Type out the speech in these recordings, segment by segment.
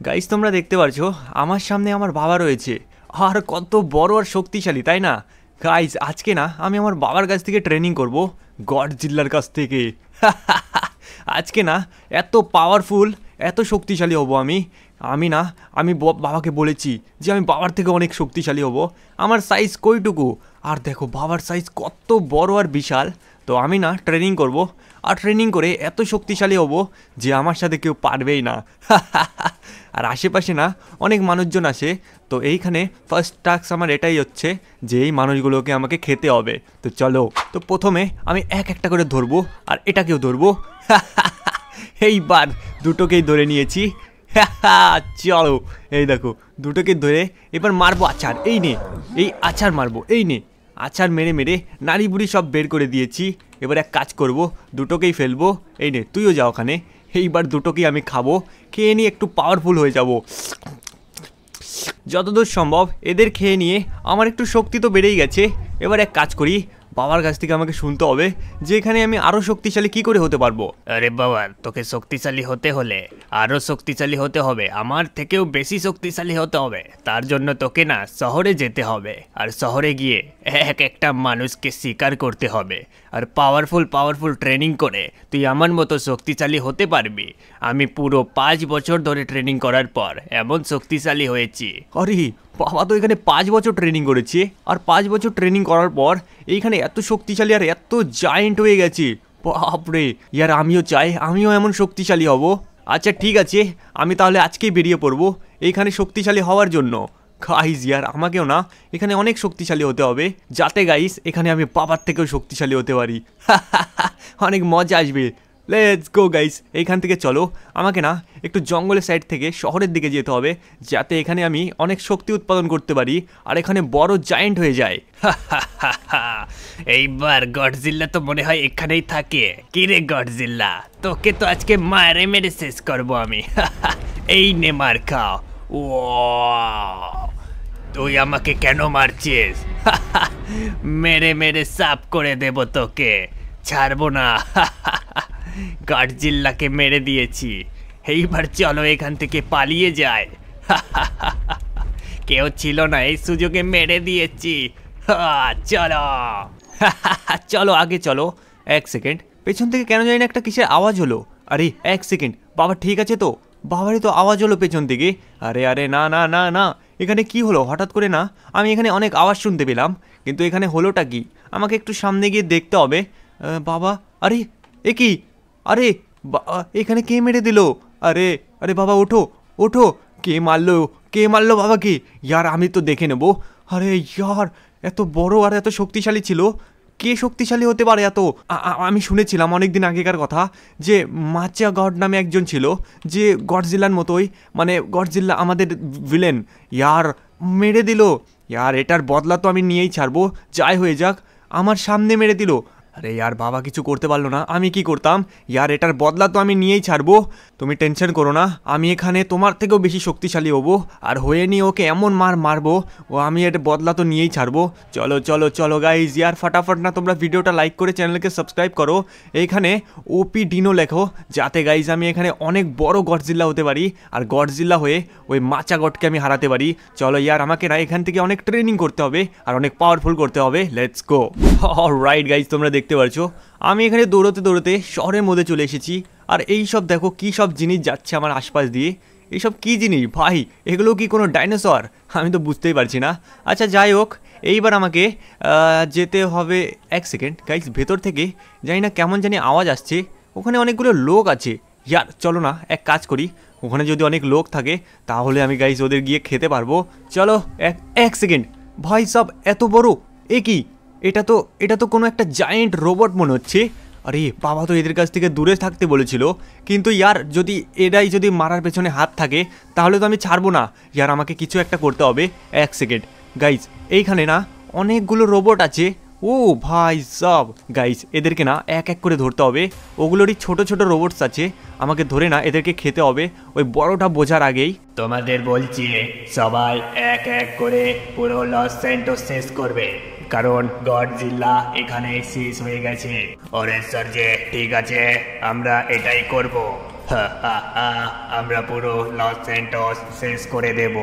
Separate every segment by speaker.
Speaker 1: Guys তোমরা দেখতে পারছো আমার সামনে আমার বাবা রয়েছে, আর কত বড় আর শক্তিশালী তাই না। গাইস আজকে না আমি আমার বাবার কাছ থেকে ট্রেনিং করব, গডজিল্লার কাছ থেকে। আজকে না এত পাওয়ারফুল এত শক্তিশালী হব আমি। আমি বাবাকে বলেছি যে আমি বাবার থেকে অনেক শক্তিশালী হব। আমার সাইজ কইটুকু, আর দেখো বাবার সাইজ কত বড় আর বিশাল। তো আমি না ট্রেনিং করব, আর ট্রেনিং করে এত শক্তিশালী হব যে আমার সাথে কেউ পারবেই না। আর আশেপাশে না অনেক মানুষজন আসে, তো এইখানে ফার্স্ট টাস্ক আমার এটাই হচ্ছে যে এই মানুষগুলোকে আমাকে খেতে হবে। তো চলো, তো প্রথমে আমি এক একটা করে ধরবো, আর এটাকেও ধরবো। এইবার দুটোকেই ধরে নিয়েছি। চলো এই দেখো দুটোকে ধরে এবার মারবো আছাড়। এই নে, এই আছাড় মারবো, এই নে আছাড় মেরে মেরে নাড়ি বুড়ি সব বের করে দিয়েছি। এবার এক কাজ করব, দুটোকেই ফেলবো। এই নে তুইও যা ওখানে। এইবার দুটোকেই আমি খাবো, খেয়ে নিয়ে একটু পাওয়ারফুল হয়ে যাব যতদূর সম্ভব। এদের খেয়ে নিয়ে আমার একটু শক্তি তো বেড়েই গেছে। এবার এক কাজ করি, বাবার কাছ থেকে আমাকে শুনতে হবে যে এখানে আমি আরও শক্তিশালী কি করে হতে পারবো।
Speaker 2: আরে বাবা, তোকে শক্তিশালী হতে হলে আরো শক্তিশালী হতে হবে, আমার থেকেও বেশি শক্তিশালী হতে হবে। তার জন্য তোকে না শহরে যেতে হবে, আর শহরে গিয়ে এক একটা মানুষকে শিকার করতে হবে, আর পাওয়ারফুল ট্রেনিং করে তুই আমার মতো শক্তিশালী হতে পারবি। আমি পুরো 5 বছর ধরে ট্রেনিং করার পর এমন শক্তিশালী হয়েছি।
Speaker 1: আরে বাবা তো এখানে 5 বছর ট্রেনিং করেছে, আর 5 বছর ট্রেনিং করার পর এইখানে এত শক্তিশালী আর এত জায়েন্ট হয়ে গেছে। বাপরে, ইয়ার আমিও চাই আমিও এমন শক্তিশালী হব। আচ্ছা ঠিক আছে, আমি তাহলে আজকেই বেরিয়ে পড়বো এইখানে শক্তিশালী হওয়ার জন্য। গাইস ইয়ার আমাকেও না এখানে অনেক শক্তিশালী হতে হবে, যাতে গাইস এখানে আমি বাবার থেকেও শক্তিশালী হতে পারি। অনেক মজা আসবে। লেটস গো গাইস, এইখান থেকে চলো। আমাকে না একটু জঙ্গলের সাইড থেকে শহরের দিকে যেতে হবে, যাতে এখানে আমি অনেক শক্তি উৎপাদন করতে পারি আর এখানে বড় জায়েন্ট হয়ে যায়।
Speaker 2: এইবার গডজিল্লা তো মনে হয় এখানেই থাকে। কি রে গডজিল্লা, তোকে তো আজকে মারে মেরে শেষ করবো আমি। এই নে মার খাও। ও তুই আমাকে কেন মারছিস? মেরে মেরে সাফ করে দেব তোকে, ছাড়বো না। গডজিল্লাকে মেরে দিয়েছি, এইবার চলো এখান থেকে পালিয়ে যায়। কেউ ছিল না, এই সুযোগে মেরে দিয়েছি। চলো।
Speaker 1: চলো আগে চলো। এক সেকেন্ড, পেছন থেকে কেন জানি না একটা কিসের আওয়াজ হলো। আরে এক সেকেন্ড, বাবা ঠিক আছে তো? বাবারই তো আওয়াজ হলো পেছন থেকে। আরে আরে না না না না, এখানে কি হলো হঠাৎ করে? না আমি এখানে অনেক আওয়াজ শুনতে পেলাম, কিন্তু এখানে হলোটা কি? আমাকে একটু সামনে গিয়ে দেখতে হবে। বাবা, আরে এ কি? আরে এখানে কে মেরে দিল? আরে আরে বাবা ওঠো ওঠো, কে মারলো বাবাকে? ইয়ার আমি তো দেখে নেবো। আরে ইয়ার এত বড় আর এত শক্তিশালী ছিল, কে শক্তিশালী হতে পারে এত? আমি শুনেছিলাম অনেকদিন আগেকার কথা যে মাচা গড নামে একজন ছিল, যে গডজিল্লার মতোই, মানে গডজিল্লা আমাদের ভিলেন। ইয়ার মেরে দিল। ইয়ার এটার বদলা তো আমি নিয়েই ছাড়বো, যাই হয়ে যাক। আমার সামনে মেরে দিল। আরে ইয়ার বাবা কিছু করতে পারলো না, আমি কি করতাম? ইয়ার এটার বদলা তো আমি নিয়েই ছাড়বো। তুমি টেনশন করো না, আমি এখানে তোমার থেকেও বেশি শক্তিশালী হবো, আর হয়ে নিয়ে ওকে এমন মারবো ও, আমি এর বদলা তো নিয়েই ছাড়বো। চলো চলো চলো গাইজ, ইয়ার ফাটাফাট না তোমরা ভিডিওটা লাইক করে চ্যানেলকে সাবস্ক্রাইব করো। এইখানে ওপি ডিনো লেখো, যাতে গাইজ আমি এখানে অনেক বড় গডজিল্লা হতে পারি, আর গডজিল্লা হয়ে ওই মাচা গডকে আমি হারাতে পারি। চলো ইয়ার আমাকে না এখান থেকে অনেক ট্রেনিং করতে হবে আর অনেক পাওয়ারফুল করতে হবে। Let's go. অলরাইট গাইজ, তোমরা দেখতে পারছো আমি এখানে দৌড়তে দৌড়তে শহরের মধ্যে চলে এসেছি, আর এই সব দেখো কি সব জিনিস যাচ্ছে আমার আশপাশ দিয়ে। এইসব কি জিনিস ভাই? এগুলো কি কোনো ডাইনোসর? আমি তো বুঝতেই পারছি না। আচ্ছা যাই হোক, এইবার আমাকে যেতে হবে। এক সেকেন্ড গাইজ, ভেতর থেকে জানি না কেমন জানি আওয়াজ আসছে, ওখানে অনেকগুলো লোক আছে। ইয়ার চলো না এক কাজ করি, ওখানে যদি অনেক লোক থাকে তাহলে আমি গাইজ ওদের গিয়ে খেতে পারবো। চলো এক সেকেন্ড ভাই, সব এত বড় এ কি? এটা তো কোনো একটা জায়েন্ট রোবট মনে হচ্ছে। আরে বাবা তো এদের কাছ থেকে দূরে থাকতে বলেছিল, কিন্তু ইয়ার এরাই যদি মারার পেছনে হাত থাকে তাহলে তো আমি ছাড়বো না। ইয়ার আমাকে কিছু একটা করতে হবে। এক সেকেন্ড গাইজ, এইখানে না অনেকগুলো রোবট আছে। ও ভাই সব গাইজ, এদেরকে না এক এক করে ধরতে হবে। ওগুলোরই ছোট ছোট রোবটস আছে, আমাকে ধরে না এদেরকে খেতে হবে ওই বড়টা বোঝার আগেই।
Speaker 2: তোমাদের বলছি সবাই এক এক করে পুরো লস স্যান্টোস শেষ করবে, কারণ গডজিল্লা এখানে শেষ হয়ে গেছে। ওরে সার্জে ঠিক আছে, আমরা এটাই করব। আমরা পুরো লস স্যান্টোস শেষ করে দেব।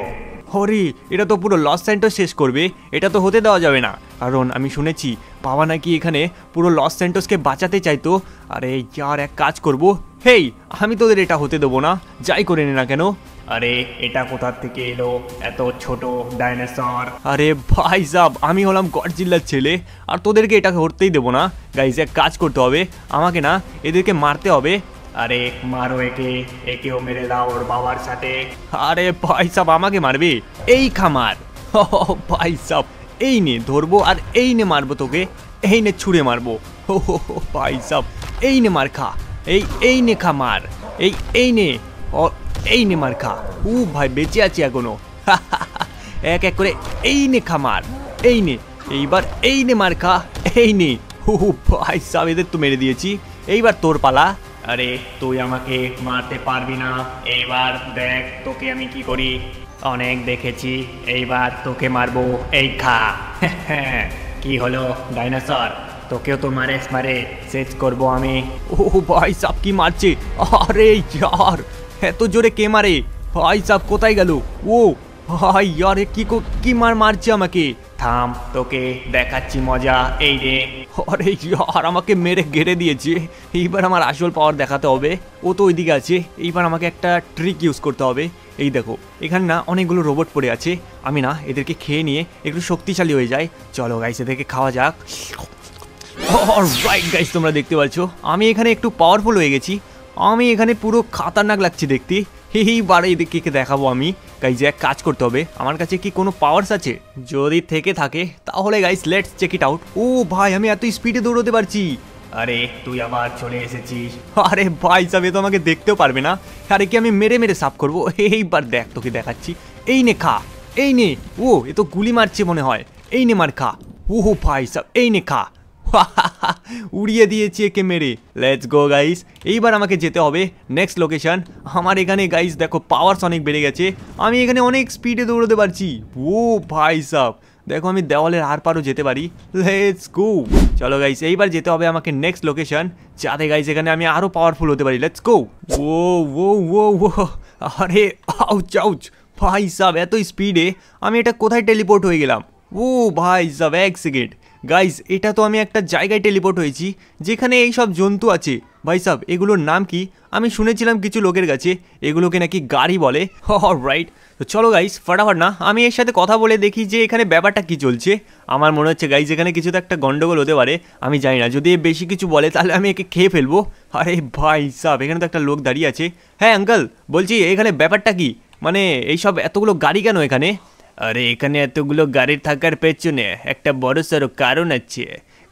Speaker 1: হরি, এটা তো পুরো লস স্যান্টোস শেষ করবে, এটা তো হতে দেওয়া যাবে না। কারণ আমি শুনেছি বাবা নাকি এখানে পুরো লস স্যান্টোসকে বাঁচাতে চাইতো। আরে ইয়ার, এক কাজ করব, হেই আমি তোদের এটা হতে দেবো না, যাই করে নে না কেন।
Speaker 2: আরে এটা কোথা থেকে এলো এত ছোট ডাইনোসর?
Speaker 1: আরে ভাই সাব, আমি হলাম গডজিল্লার ছেলে, আর তোদেরকে এটা করতেই দেবো না। গাইজ, এক কাজ করতে হবে, আমাকে না এদেরকে মারতে হবে।
Speaker 2: আরে মারো একে, একেও মেরে দাও ওর বাবার সাথে।
Speaker 1: আরে ভাই সাব, আমাকে মারবে? এই খামার ভাই সাব, এই নে ধরবো আর এই নে মারবো তোকে, এই নে ছুঁড়ে মারবো। ভাই সাব, এই নে মার খা, এই নে খা মার, এই নে, এই নে মার খা। ভাই বেঁচে আছি এখনো। এক এক করে এই নে খা মার, এই নে, এইবার এই নে মার খা, এই নে। ভাই সাব, এদের তো মেরে দিয়েছি, এইবার তোর পালা।
Speaker 2: আরে তুই আমাকে মারতে পারবি না, এইবার দেখ তোকে আমি কি করি। অনেক দেখেছি, এইবার তোকে মারবো, এই খা। কি হলো ডাইনোসর, তোকেও তো মারে শেষ করবো আমি।
Speaker 1: ভাই সাব, কি মারছে? আরে ইয়ার, এত জোরে কে মারে? ভাই সাব কোথায় গেল ও? ভাই ইয়ার, কি মারছে আমাকে?
Speaker 2: থাম, তোকে দেখাচ্ছি মজা, এই রে।
Speaker 1: আরে ইয়ার, আমাকে মেরে গেড়ে দিয়েছে। এইবার আমার আসল পাওয়ার দেখাতে হবে। ও তো ওইদিকে আছে, এইবার আমাকে একটা ট্রিক ইউজ করতে হবে। এই দেখো, এখানে না অনেকগুলো রোবট পড়ে আছে, আমি না এদেরকে খেয়ে নিয়ে একটু শক্তিশালী হয়ে যাই। চলো গাইস, এদেরকে খাওয়া যাক। অলরাইট গাইস, তোমরা দেখতে পাচ্ছ আমি এখানে একটু পাওয়ারফুল হয়ে গেছি, আমি এখানে পুরো খাতারনাক লাগছে দেখতে। এইবারে এদেরকে দেখাবো আমি। গাইজ, এক কাজ করতে হবে, আমার কাছে কি কোনো পাওয়ারস আছে? যদি থেকে থাকে তাহলে guys let's check it out. ও ভাই, আমি এত স্পিডে দৌড়তে পারছি।
Speaker 2: আরে তুই আবার চলে এসেছিস?
Speaker 1: আরে ভাই সাব, এ তো আমাকে দেখতেও পারবে না। আরে কি আমি মেরে মেরে সাফ করবো? এইবার দেখ, তোকে দেখাচ্ছি। এই নে খা, এই নে। ও, এ তো গুলি মারছে মনে হয়। এই নে মার খা। ও ভাই সাব, এই নে খা। উড়িয়ে দিয়েছি একে মেরে। লেটস গো গাইস, এইবার আমাকে যেতে হবে নেক্সট লোকেশন। আমার এখানে গাইস দেখো পাওয়ারস অনেক বেড়ে গেছে, আমি এখানে অনেক স্পিডে দৌড়তে পারছি। ও ভাই সাব, দেখো আমি দেওয়ালের আর পারও যেতে পারি। Let's go. চলো গাইস, এইবার যেতে হবে আমাকে নেক্সট লোকেশন, যাতে গাইস এখানে আমি আরো পাওয়ারফুল হতে পারি। Let's go. ও ও ও ও, আরে আউচ আউচ। ভাই সাব, এত স্পিডে আমি এটা কোথায় টেলিপোর্ট হয়ে গেলাম? ও ভাই সাব, এক সেকেন্ড গাইস, এটা তো আমি একটা জায়গায় টেলিপোর্ট হয়েছি যেখানে এই সব জন্তু আছে। ভাই সাব, এগুলোর নাম কি? আমি শুনেছিলাম কিছু লোকের কাছে এগুলোকে নাকি গাড়ি বলে। রাইট, তো চলো গাইস, ফটাফট না আমি এর সাথে কথা বলে দেখি যে এখানে ব্যাপারটা কি চলছে। আমার মনে হচ্ছে গাইস এখানে কিছু তো একটা গন্ডগোল হতে পারে, আমি জানি না, যদি বেশি কিছু বলে তাহলে আমি একে খেয়ে ফেলবো। আরে ভাই সাব, এখানে তো একটা লোক দাঁড়িয়ে আছে। হ্যাঁ আঙ্কেল, বলছি এখানে ব্যাপারটা কি, মানে এইসব এতগুলো গাড়ি কেন এখানে?
Speaker 2: আরে এখানে এতগুলো গাড়ি থাকার পেছনে একটা বড় সড়ো কারণ আছে।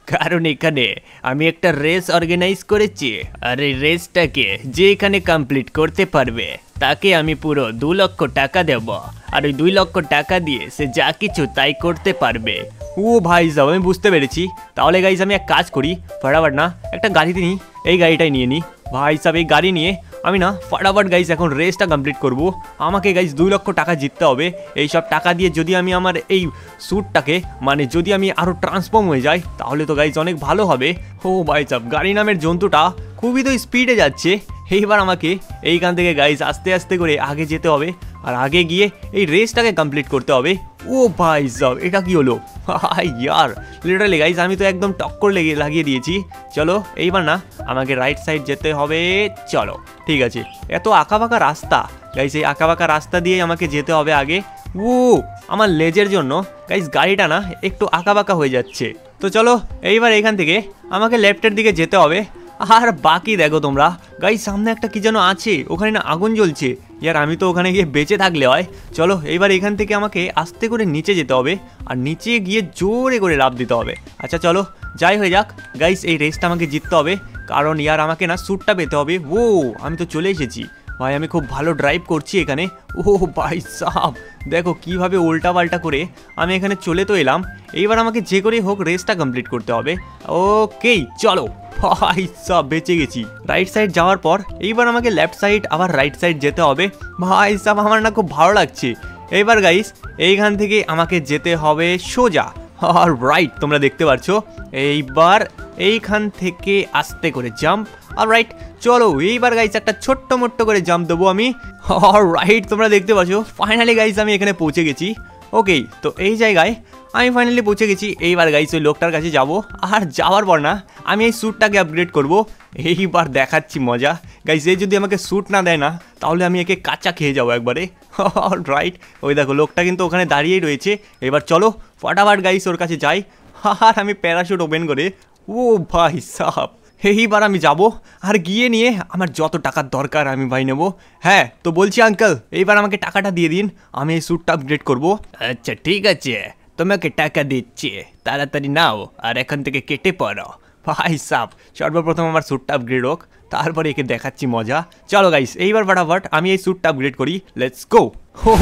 Speaker 2: কারণ এখানে আমি একটা রেস অর্গানাইজ করেছি, আর এই রেসটাকে যে এখানে কমপ্লিট করতে পারবে তাকে আমি পুরো 2 লক্ষ টাকা দেব, আর ওই 2 লক্ষ টাকা দিয়ে সে যা কিছু তাই করতে পারবে।
Speaker 1: ও ভাই সাব, আমি বুঝতে পেরেছি। তাহলে গাইজ আমি এক কাজ করি, ফটাফট না একটা গাড়িতে নিই, এই গাড়িটাই নিয়ে নিই। ভাই সাব, এই গাড়ি নিয়ে আমি না ফটাফট গাইজ এখন রেসটা কমপ্লিট করব। আমাকে গাইজ 2 লক্ষ টাকা জিততে হবে। এই সব টাকা দিয়ে যদি আমি আমার এই স্যুটটাকে, মানে যদি আমি আরও ট্রান্সফর্ম হয়ে যাই তাহলে তো গাইজ অনেক ভালো হবে। ও ভাই সাব, গাড়ি নামের জন্তুটা খুবই তো স্পিডে যাচ্ছে। এইবার আমাকে এইখান থেকে গাইজ আস্তে আস্তে করে আগে যেতে হবে, আর আগে গিয়ে এই রেসটাকে কমপ্লিট করতে হবে। ও ভাই সাব, এটা কি হলো? ইয়ার, লিটারালি গাইজ আমি তো একদম টক্কর লাগিয়ে দিয়েছি। চলো এইবার না আমাকে রাইট সাইড যেতে হবে। চলো ঠিক আছে, এত আঁকাবাঁকা রাস্তা গাইজ, এই আঁকাবাঁকা রাস্তা দিয়ে আমাকে যেতে হবে আগে। ও, আমার লেজের জন্য গাইজ গাড়িটা না একটু আঁকাবাঁকা হয়ে যাচ্ছে। তো চলো এইবার এখান থেকে আমাকে লেফটের দিকে যেতে হবে। আর বাকি দেখো তোমরা গাইজ, সামনে একটা কি যেন আছে, ওখানে না আগুন জ্বলছে। ইয়ার, আমি তো ওখানে গিয়ে বেঁচে থাকলে হয়। চলো এইবার এখান থেকে আমাকে আস্তে করে নিচে যেতে হবে, আর নিচে গিয়ে জোরে করে লাফ দিতে হবে। আচ্ছা চলো যাই হয়ে যাক গাইজ, এই রেসটা আমাকে জিততে হবে, কারণ ইয়ার আমাকে না স্যুটটা পেতে হবে। ও, আমি তো চলে এসেছি ভাই, আমি খুব ভালো ড্রাইভ করছি এখানে। ও ভাই সাব, দেখো কিভাবে উল্টা পাল্টা করে আমি এখানে চলে তো এলাম। এইবার আমাকে যে করেই হোক রেসটা কমপ্লিট করতে হবে। ওকে চলো। ভাই সাব, বেঁচে গেছি। রাইট সাইড যাওয়ার পর এইবার আমাকে লেফট সাইড আবার রাইট সাইড যেতে হবে। ভাই সাব, আমার না খুব ভালো লাগছে। এইবার গাইস এইখান থেকে আমাকে যেতে হবে সোজা। আর রাইট, তোমরা দেখতে পাচ্ছ। এইবার এইখান থেকে আস্তে করে জাম্প, অলরাইট চলো এইবার গাইস একটা ছোট্ট মোট্ট করে জাম্প দেবো আমি। অলরাইট তোমরা দেখতে পাচ্ছ ফাইনালি গাইস আমি এখানে পৌঁছে গেছি। ওকে তো এই জায়গায় আমি ফাইনালি পৌঁছে গেছি। এইবার গাইস ওই লোকটার কাছে যাব, আর যাওয়ার পর না আমি এই স্যুটটাকে আপগ্রেড করব। এইবার দেখাচ্ছি মজা গাইস। এই যদি আমাকে স্যুট না দেয় না তাহলে আমি একে কাঁচা খেয়ে যাবো একবারে। অলরাইট ওই দেখো লোকটা কিন্তু ওখানে দাঁড়িয়েই রয়েছে। এবার চলো ফটাফট গাইস ওর কাছে যাই। আর আমি প্যারাশুট ওপেন করে ও ভাই সাহাব এইবার আমি যাব, আর গিয়ে নিয়ে আমার যত টাকার দরকার আমি ভাই নেব। হ্যাঁ তো বলছি আঙ্কেল এইবার আমাকে টাকাটা দিয়ে দিন, আমি এই স্যুটটা আপগ্রেড করবো।
Speaker 2: আচ্ছা ঠিক আছে, তোমাকে টাকা দিচ্ছি, তাড়াতাড়ি নাও আর এখান থেকে কেটে পড়ো।
Speaker 1: ভাই সাব সর্বপ্রথম আমার স্যুটটা আপগ্রেড হোক, তারপরে একে দেখাচ্ছি মজা। চলো গাইস এইবার ফটাফট আমি এই স্যুটটা আপগ্রেড করি, লেটস গো। হো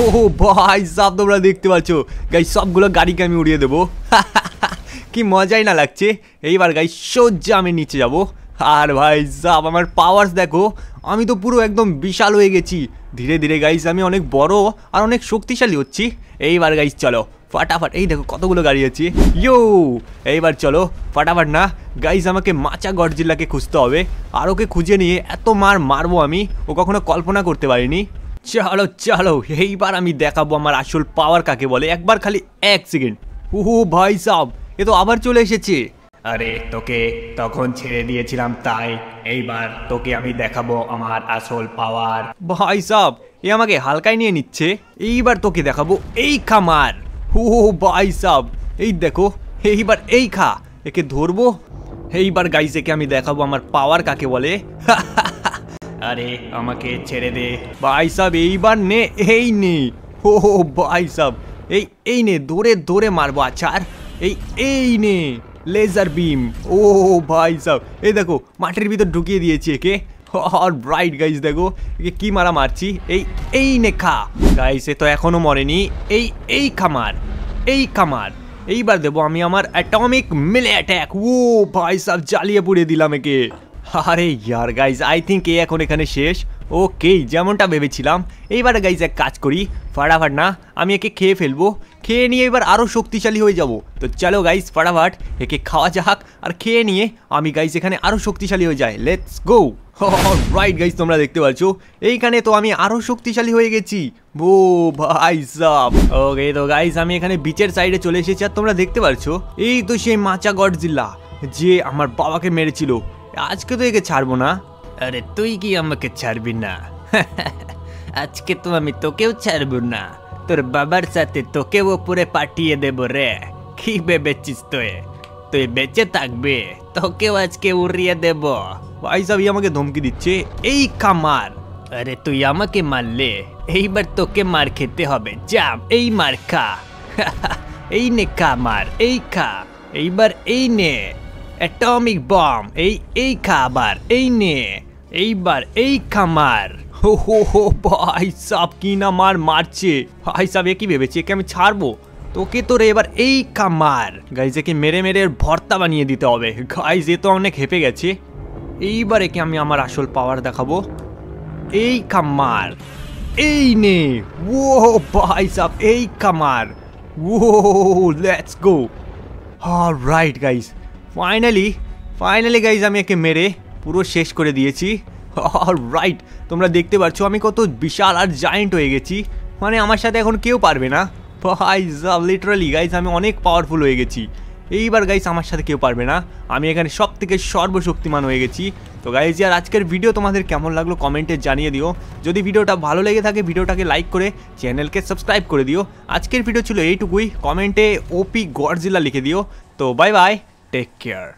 Speaker 1: ভাই সাব তোমরা দেখতে পাচ্ছ গাইস সবগুলো গাড়িকে আমি উড়িয়ে দেবো। কি মজাই না লাগছে। এইবার গাইস সোজা আমি নিচে যাব, আর ভাই সাব আমার পাওয়ার্স দেখো, আমি তো পুরো একদম বিশাল হয়ে গেছি। ধীরে ধীরে গাইস আমি অনেক বড় আর অনেক শক্তিশালী হচ্ছি। এইবার গাইস চলো ফটাফট, এই দেখো কতগুলো গাড়ি আছে ইয়ো। এইবার চলো ফটাফট না গাইস আমাকে মাচা গডজিল্লাকে খুঁজতে হবে, আর ওকে খুঁজে নিয়ে এত মার মারবো আমি ও কখনো কল্পনা করতে পারিনি। চলো চলো এইবার আমি দেখাবো আমার আসল পাওয়ার কাকে বলে। একবার খালি 1 সেকেন্ড। ও ভাই সাব এ তো আবার চলে এসেছে।
Speaker 2: আরে তোকে তখন ছেড়ে দিয়েছিলাম, তাই এইবার তোকে আমি দেখাবো আমার আসল পাওয়ার।
Speaker 1: ভাই সাব এ আমাকে হালকায় নিয়ে নিচ্ছে। এইবার তোকে দেখাবো এই খামার। ও ভাই সাব এই দেখো এইবার এই খা, একে ধরবো। এইবার গাইস একে আমি দেখাবো আমার পাওয়ার কাকে বলে।
Speaker 2: আরে আমাকে ছেড়ে দে
Speaker 1: ভাই সাব এইবার নে, এই নে। ও ভাই সাব এই নে দৌড়ে দৌড়ে মারবো। আচ্ছা আর এই নে লেজার বিম। ও ভাই সাব এই দেখো মাটির ভিতর ঢুকিয়ে দিয়েছি একে। অলরাইট গাইস দেখো একে কি মারা মারছি। এই নে খা। গাইস এ তো এখনো মরেনি। এই খামার এইবার দেবো আমি আমার অ্যাটমিক মিলে অ্যাটাক। ও ভাই সাব জ্বালিয়ে পুড়িয়ে দিলাম একে। আরে ইয়ার গাইজ আই থিঙ্ক এ এখন এখানে শেষ। ওকে যেমনটা ভেবেছিলাম। এইবার গাইজ এক কাজ করি ফটাফট না আমি একে খেয়ে ফেলবো, খেয়ে নিয়ে এবার আরও শক্তিশালী হয়ে যাব। তো চলো গাইজ ফটাফট একে খাওয়া যাক, আর খেয়ে নিয়ে আমি গাইজ এখানে আরও শক্তিশালী হয়ে যাই। Let's go. রাইট গাইজ তোমরা দেখতে পাচ্ছ এইখানে তো আমি আরও শক্তিশালী হয়ে গেছি। ও ভাই সাব ওকে তো গাইজ আমি এখানে বিচের সাইডে চলে এসেছি, আর তোমরা দেখতে পাচ্ছ এই তো সেই মাচা গডজিল্লা যে আমার বাবাকে মেরেছিল। আজকে তো একে ছাড়বো না।
Speaker 2: আরে তুই কি আমাকে ছাড়বি না? আজকে তো আমি তোকেও ছাড়বো না, তোর বাবার সাথে তোকেও উপরে পাঠিয়ে দেব রে। কি ভেবেছিস তুই বেঁচে থাকবে? তোকেও আজকে উড়িয়ে দেব।
Speaker 1: ভাই সাহেব আমাকে ধমকি দিচ্ছে। এই খামার।
Speaker 2: আরে তুই আমাকে মারলে, এইবার তোকে মার খেতে হবে। যা এই মার খা। এই নে খা মার, এই খা। এইবার এই নে অ্যাটমিক বম। এই খা আবার, এই নে। এইবার এই খামার।
Speaker 1: হো ভাই সাহেব কি না মারছে। ভাই সাহেব এ কি ভেবেছে একে আমি ছাড়বো? তোকে তো রে এবার এই খামার। গাইজ একে মেরে মেরে ভর্তা বানিয়ে দিতে হবে। গাইজ এ তো অনেক হেঁপে গেছে। এইবার একে আমি আমার আসল পাওয়ার দেখাবো। এই খামার, এই নে। ও ভাই সাহেব এই খামার। ও let's go. Alright guys finally guys আমি একে মেরে পুরো শেষ করে দিয়েছি। অলরাইট তোমরা দেখতে পাচ্ছ আমি কত বিশাল আর জায়েন্ট হয়ে গেছি, মানে আমার সাথে এখন কেউ পারবে না। ভাই লিটারালি গাইজ আমি অনেক পাওয়ারফুল হয়ে গেছি। এইবার গাইজ আমার সাথে কেউ পারবে না, আমি এখানে সব থেকে সর্বশক্তিমান হয়ে গেছি। তো গাইজ আর আজকের ভিডিও তোমাদের কেমন লাগলো কমেন্টে জানিয়ে দিও। যদি ভিডিওটা ভালো লেগে থাকে ভিডিওটাকে লাইক করে চ্যানেলকে সাবস্ক্রাইব করে দিও। আজকের ভিডিও ছিল এইটুকুই। কমেন্টে ওপি গডজিলা লিখে দিও। তো বাই বাই, টেক কেয়ার।